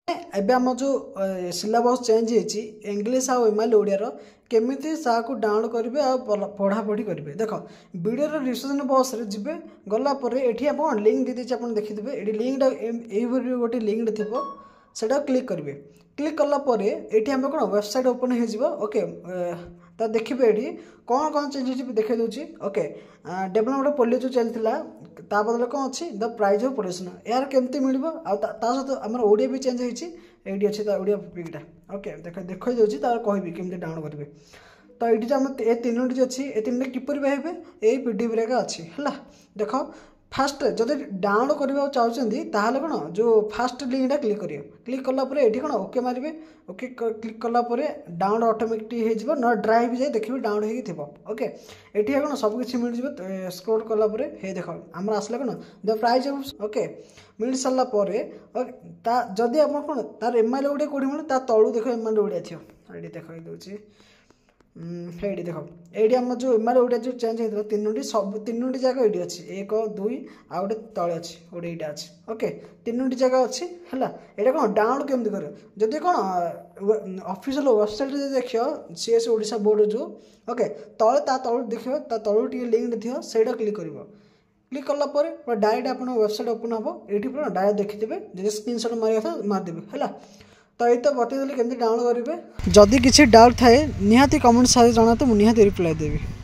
ଏବେ ଆମ ଯେଉଁ ସିଲାବସ୍ ଚେଞ୍ଜ ହେଇଛି ଇଂଲିଶ ଆଉ ଏମ୍ଆଇଏଲ୍ ଓଡ଼ିଆର କେମିତି ତାହାକୁ ଡାଉନଲୋଡ଼ କରିବେ ଆଉ ପଢ଼ାପଢ଼ି କରିବେ। ଦେଖ ଭିଡ଼ିଓର ଡିସ୍କ୍ରିପ୍ସନ୍ ବକ୍ସରେ ଯିବେ, ଗଲା ପରେ ଏଠି ଆପଣ ଲିଙ୍କ୍ ଦେଇଦେଇଛି, ଆପଣ ଦେଖିଥିବେ ଏଠି ଲିଙ୍କ୍ଟା ଏଇଭଳି ଗୋଟେ ଲିଙ୍କ୍ଟେ ଥିବ, ସେଇଟାକୁ କ୍ଲିକ୍ କରିବେ। କ୍ଲିକ୍ କଲା ପରେ ଏଠି ଆମର କ'ଣ ୱେବସାଇଟ୍ ଓପନ୍ ହେଇଯିବ। ଓକେ, ତା ଦେଖିବେ ଏଠି କ'ଣ ଚେଞ୍ଜ ହେଇଛି ଦେଖାଇ ଦେଉଛି। ଓକେ, ଡେଭଲପମେଣ୍ଟ ପୋଲିଓ ଯେଉଁ ଚାଲିଥିଲା ତା ବଦଳରେ କ'ଣ ଅଛି, ଦ ପ୍ରାଇଜ୍ ଅଫ୍ ପୋଲ୍ୟୁସନ୍। ଏହାର କେମିତି ମିଳିବ, ଆଉ ତା ସହିତ ଆମର ଓଡ଼ିଆ ବି ଚେଞ୍ଜ ହେଇଛି, ଏଇଠି ଅଛି ତା ଓଡ଼ିଆ ପିକ୍ଟା। ଓକେ, ଦେଖାଇ ଦେଉଛି, ତାର କହିବି କେମିତି ଡାଉନଲୋଡ଼ କରିବେ। ତ ଏଇଠି ଯେଉଁ ଆମର ଏ ତିନୋଟି ଅଛି, ଏ ତିନିଟା କିପରି ପାଇବେ, ଏଇ ପିଡିଏଫ୍ରେ ଏକା ଅଛି ହେଲା। ଦେଖ ফার্স্ট যদি ডাউনলোড করা চাহুଛନ୍ତି তাহলে কোণ যে ফার্স্ট লিঙ্কটা ক্লিক করিবে। ক্লিক কলা পরে এটি কোণ ওকে মারিবে। ওকে ক্লিক কলা পরে ডাউনলোড অটোমেটিক হয়ে যাব, ন ড্রাইভ যাই দেখবে ডাউনলোড হয়ে থিব। ওকে, এটি কোণ সবকিছু মিলিযোগ। স্ক্রোল কলা পরে হে দেখ আমার আসলে কোণ দ প্রাইজ অফ। ওকে, মিলি সারা পরে তা যদি আপনার কোণ তার এমআইএল ওড়িয়া কোটি মিলে তা তলু দেখ এমআইএল ওড়িয়া থিব। এটি দেখাই দেছি, এইটি দেখ এইটি আমার যে এমআইএল ওড়িয়া যে চেঞ্জ হয়েছিল তিনোটি সব তিনোটি জায়গা এইটি আছে, 1 2 আর গোটে তলে আছে, গোটে এইটা আছে। ওকে, তিনোটি জায়গা আছে হ্যাঁ। এটা কোণ ডাউনলোড কেমতি কর, যদি কোণ অফিସିଆଲ ওয়েবসাইট দেখ সিএস ওড়িশা বোর্ড যে। ওকে, তলে তা তলু দেখ, তা তলু টিকে লিঙ্ক থিব, সেইটা ক্লিক করব। ক্লিক কলা পরে ডাইরেক্ট আপনার ওয়েবসাইট ওপন হব। এইটি পুরো ডাইরেক্ট দেখিদেবে, যদি স্ক্রিনশট মারিବା କଥା মারিদেবে হ্যাঁ। তো এই তো বতাইদেলি কেমতি ডাউনলোড করিবে। যদি কিছু ডাউট থাকে নিহাতি কমেंट সাথে জনাতে, মু নিহাতি রিপ্লাই দেবি।